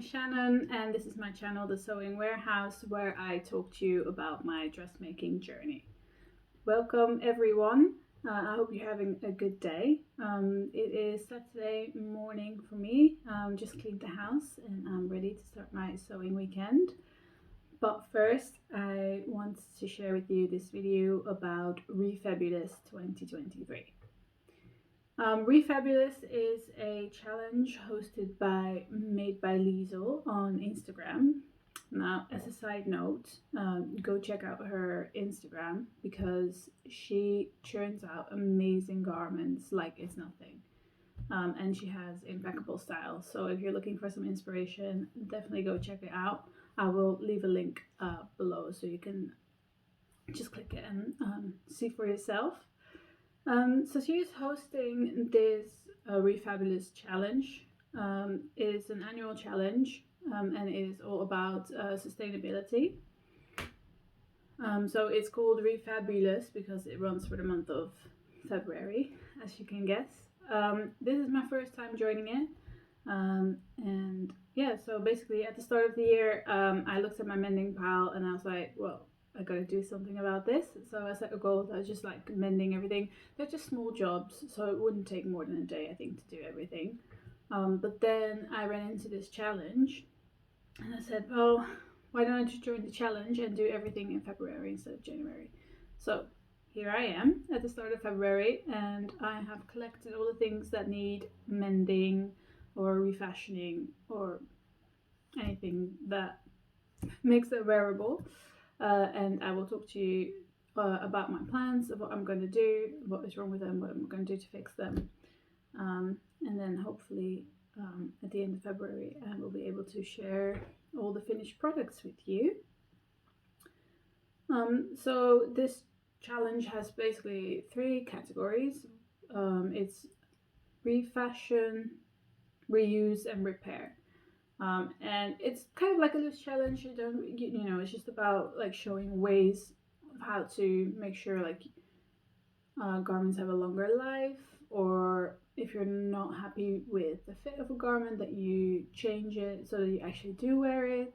is Shannon, and this is my channel, The Sewing Warehouse, where I talk to you about my dressmaking journey. Welcome everyone. I hope you're having a good day. It is Saturday morning for me. Just cleaned the house and I'm ready to start my sewing weekend. But first, I want to share with you this video about Refebulous 2023. Refebulous is a challenge hosted by madebyliesl on Instagram. Now, as a side note, go check out her Instagram because she churns out amazing garments like it's nothing. And she has impeccable style. So if you're looking for some inspiration, definitely go check it out. I will leave a link below so you can just click it and see for yourself. So she's hosting this Refabulous challenge. It's an annual challenge and it is all about sustainability. So it's called Refebulous because it runs for the month of February, as you can guess. This is my first time joining it. And yeah, so basically at the start of the year, I looked at my mending pile and I was like, well, I gotta do something about this. So I set a goal that I was just like mending everything. They're just small jobs, so it wouldn't take more than a day, I think, to do everything. But then I ran into this challenge and I said, well, why don't I just join the challenge and do everything in February instead of January? So here I am at the start of February and I have collected all the things that need mending or refashioning or anything that makes it wearable. And I will talk to you about my plans, of what I'm going to do, what is wrong with them, what I'm going to do to fix them. And then hopefully at the end of February I will be able to share all the finished products with you. So this challenge has basically 3 categories. It's refashion, reuse and repair. And it's kind of like a loose challenge. You know, it's just about like showing ways of how to make sure like garments have a longer life, or if you're not happy with the fit of a garment, that you change it so that you actually do wear it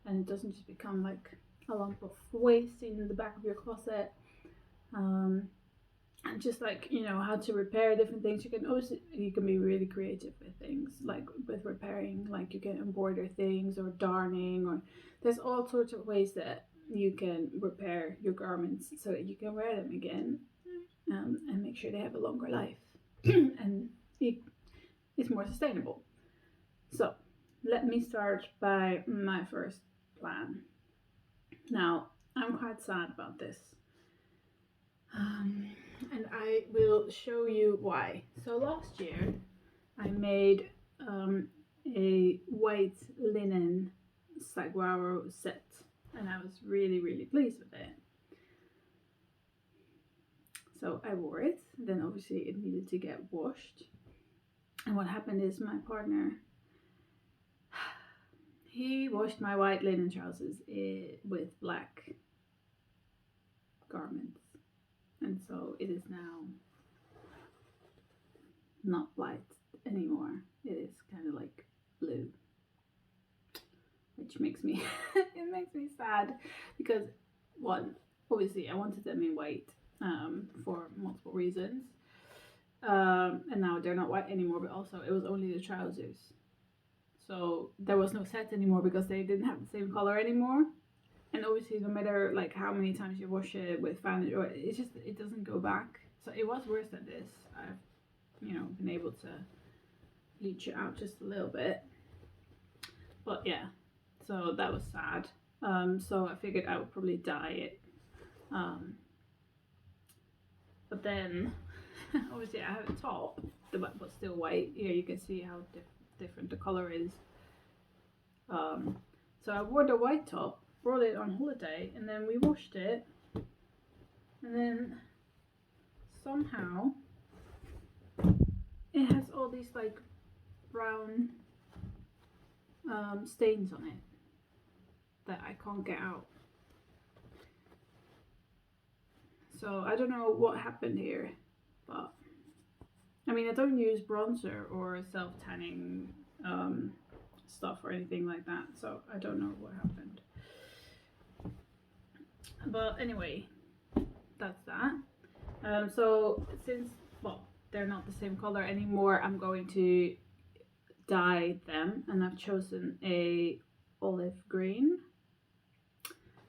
and it doesn't just become like a lump of waste in the back of your closet. And just like, you know, how to repair different things. You can be really creative with things, like with repairing, like you can embroider things or darning, or there's all sorts of ways that you can repair your garments so that you can wear them again, and make sure they have a longer life and it's more sustainable. So let me start by my first plan. Now, I'm quite sad about this. And I will show you why. So last year I made a white linen saguaro set and I was really pleased with it. So I wore it, then obviously it needed to get washed. And what happened is my partner, he washed my white linen trousers with black garments. And so it is now not white anymore. It is kind of like blue, which makes me it makes me sad because, one, obviously I wanted them in white for multiple reasons, and now they're not white anymore. But also it was only the trousers, so there was no set anymore because they didn't have the same color anymore. And obviously, no matter like how many times you wash it with fan or it doesn't go back. So it was worse than this. I've, you know, been able to bleach it out just a little bit. But yeah, so that was sad. So I figured I would probably dye it. But then, obviously, I have a top, but still white. Here you can see how different the color is. So I wore the white top, brought it on holiday, and then we washed it, and then somehow it has all these like brown stains on it that I can't get out. So I don't know what happened here, but I mean, I don't use bronzer or self-tanning stuff or anything like that, so I don't know what happened. But anyway, that's that. So since, well, they're not the same color anymore, I'm going to dye them, and I've chosen a olive green,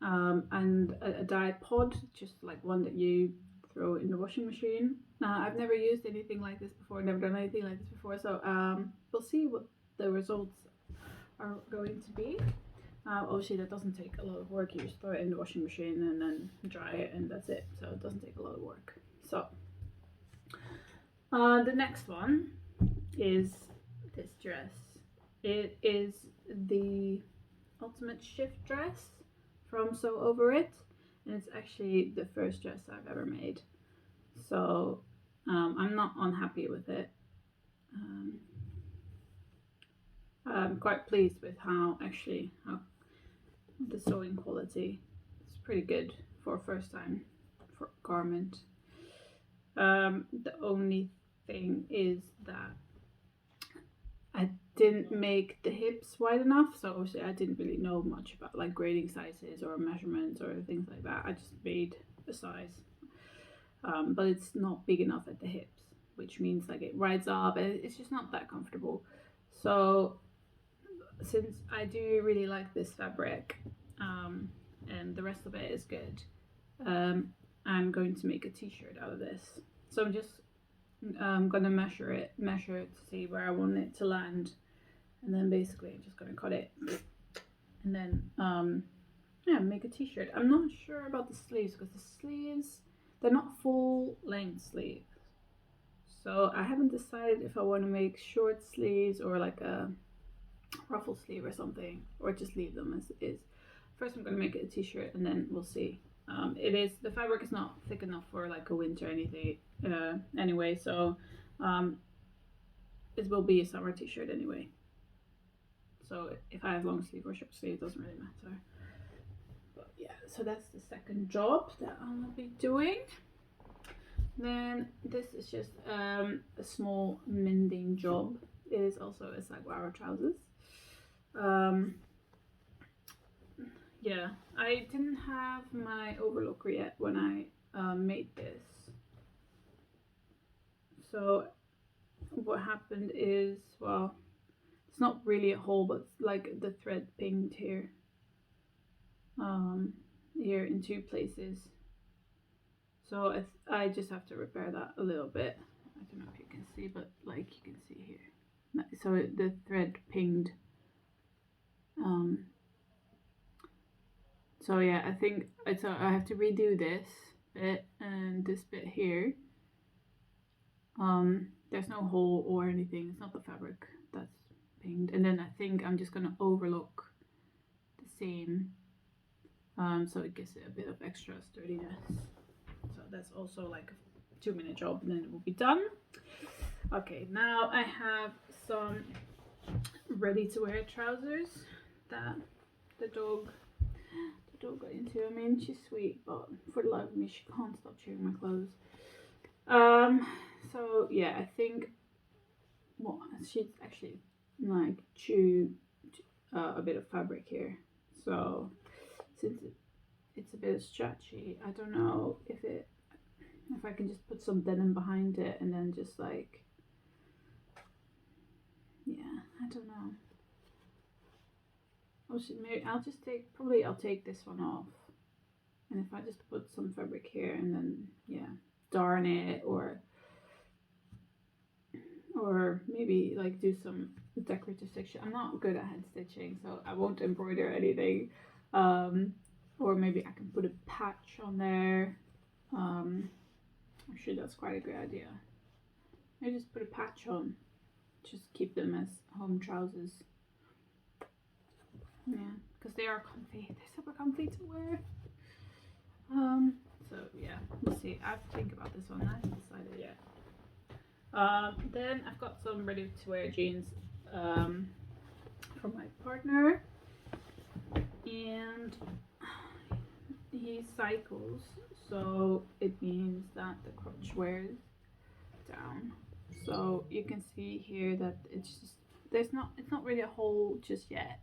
and a dye pod, just like one that you throw in the washing machine. I've never used anything like this before, never done anything like this before, so we'll see what the results are going to be. Obviously that doesn't take a lot of work. You just throw it in the washing machine and then dry it, and that's it, so it doesn't take a lot of work. So the next one is this dress. It is the Ultimate Shift dress from Sew Over It, and it's actually the first dress I've ever made, so I'm not unhappy with it. I'm quite pleased with how the sewing quality is pretty good for a first time for a garment. The only thing is that I didn't make the hips wide enough, so obviously I didn't really know much about like grading sizes or measurements or things like that. I just made a size, but it's not big enough at the hips, which means like it rides up and it's just not that comfortable. So since I do really like this fabric, and the rest of it is good, I'm going to make a t-shirt out of this. So I'm just gonna measure it to see where I want it to land, and then basically I'm just gonna cut it and then yeah, make a t-shirt. I'm not sure about the sleeves because the sleeves, they're not full length sleeves, so I haven't decided if I want to make short sleeves or like a ruffle sleeve or something, or just leave them as it is. First I'm gonna make it a t-shirt and then we'll see. The fabric is not thick enough for like a winter anything anyway, so it will be a summer t-shirt anyway. So if I have long sleeve or short sleeve, it doesn't really matter. But yeah, so that's the second job that I'll be doing. Then this is just a small mending job. It is also a saguaro trousers. Yeah, I didn't have my overlocker yet when I made this. So what happened is, well, it's not really a hole, but it's like the thread pinged here. Here in two places. So I just have to repair that a little bit. I don't know if you can see, but like you can see here. So the thread pinged. So yeah, I think I have to redo this bit and this bit here. There's no hole or anything. It's not the fabric that's pinged. And then I think I'm just gonna overlock the seam, so it gives it a bit of extra sturdiness. So that's also like a 2-minute job, and then it will be done. Okay, now I have some ready-to-wear trousers that the dog got into. I mean, she's sweet, but for the life of me, she can't stop chewing my clothes. So yeah, I think she's actually like chewed a bit of fabric here. So since it's a bit stretchy, I don't know if I can just put some denim behind it and then just like, yeah, I don't know. Maybe I'll take this one off, and if I just put some fabric here and then, yeah, darn it, or maybe like do some decorative stitching. I'm not good at hand stitching, so I won't embroider anything. Or maybe I can put a patch on there. Actually, that's quite a good idea. I just put a patch on, just keep them as home trousers. Yeah, because they are comfy. They're super comfy to wear. So yeah, we'll see. I have to think about this one. I haven't decided yet. Then I've got some ready-to-wear jeans from my partner, and he cycles, so it means that the crotch wears down. So you can see here that it's just it's not really a hole just yet.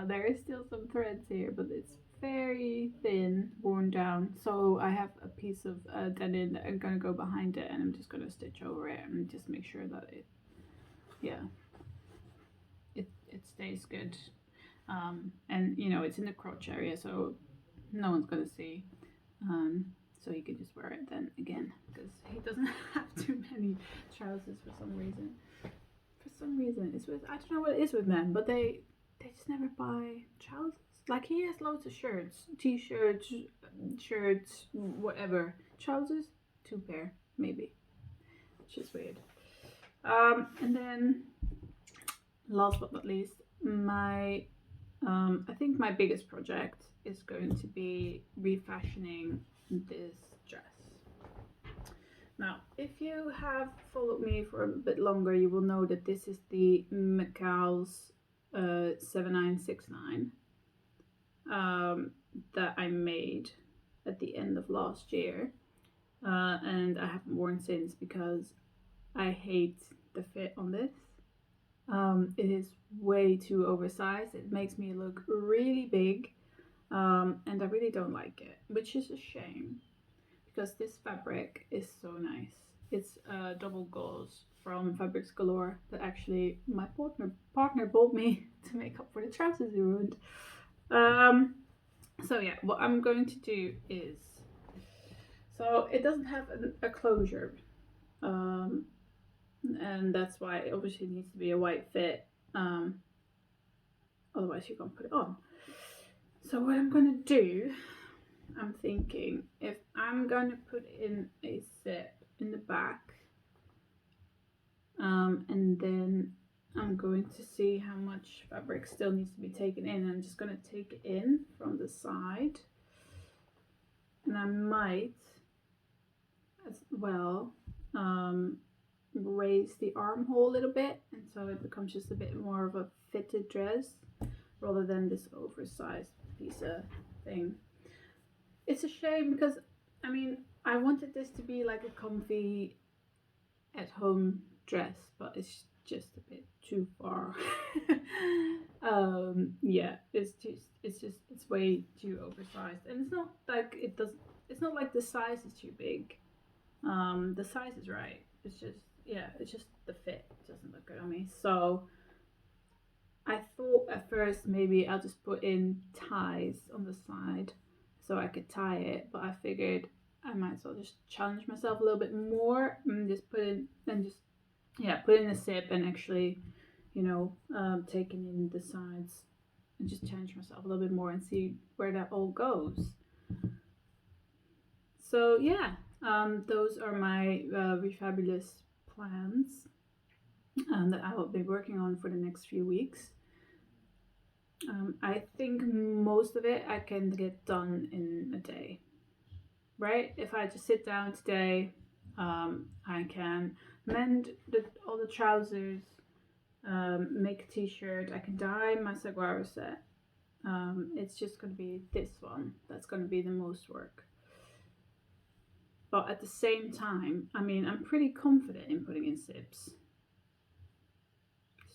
There is still some threads here, but it's very thin, worn down. So I have a piece of denim that I'm gonna go behind it, and I'm just gonna stitch over it and just make sure that it, yeah, it stays good. And you know, it's in the crotch area, so no one's gonna see. So he can just wear it then again, because he doesn't have too many trousers for some reason. For some reason, it's with, I don't know what it is with men, but they just never buy trousers. Like, he has loads of shirts, t-shirts, shirts, whatever. Trousers, 2 pair, maybe. It's just weird. And then, last but not least, my, I think my biggest project is going to be refashioning this dress. Now, if you have followed me for a bit longer, you will know that this is the McCall's 7969 that I made at the end of last year, and I haven't worn since because I hate the fit on this. It is way too oversized. It makes me look really big, and I really don't like it, which is a shame because this fabric is so nice. It's double gauze from Fabrics Galore that actually my partner bought me to make up for the trousers he ruined. So yeah, what I'm going to do is, so it doesn't have a closure, and that's why it obviously needs to be a white fit, otherwise you can't put it on. So what I'm gonna do, I'm thinking if I'm gonna put in a zip in the back, and then I'm going to see how much fabric still needs to be taken in. I'm just going to take it in from the side, and I might as well raise the armhole a little bit, and so it becomes just a bit more of a fitted dress rather than this oversized piece of thing. It's a shame because, I mean, I wanted this to be like a comfy at home dress, but it's just a bit too far. Yeah, it's way too oversized, and it's not like it's not like the size is too big. The size is right. It's just, yeah, it's just the fit doesn't look good on me. So I thought at first maybe I'll just put in ties on the side so I could tie it, but I figured I might as well just challenge myself a little bit more and just put in a zip and actually, you know, taking in the sides and just challenge myself a little bit more and see where that all goes. So yeah, those are my Refebulous plans that I will be working on for the next few weeks. I think most of it I can get done in a day, right? If I just sit down today, I can mend all the trousers, make a t-shirt, I can dye my saguaro set. It's just going to be this one that's going to be the most work. But at the same time, I mean, I'm pretty confident in putting in zips.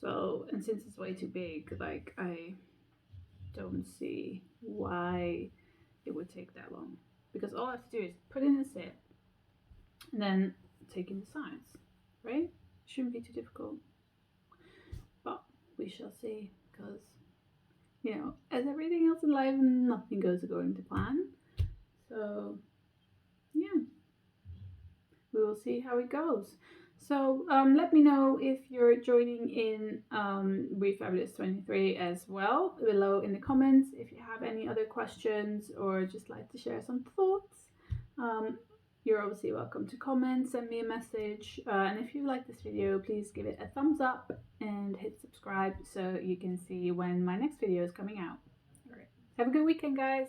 So, and since it's way too big, like, I don't see why it would take that long. Because all I have to do is put in a zip and then take in the sides, right? Shouldn't be too difficult. But we shall see, because, you know, as everything else in life, nothing goes according to plan. So, yeah, we will see how it goes. So let me know if you're joining in Refebulous 23 as well below in the comments. If you have any other questions or just like to share some thoughts, you're obviously welcome to comment, send me a message. And if you like this video, please give it a thumbs up and hit subscribe so you can see when my next video is coming out. All right. Have a good weekend, guys.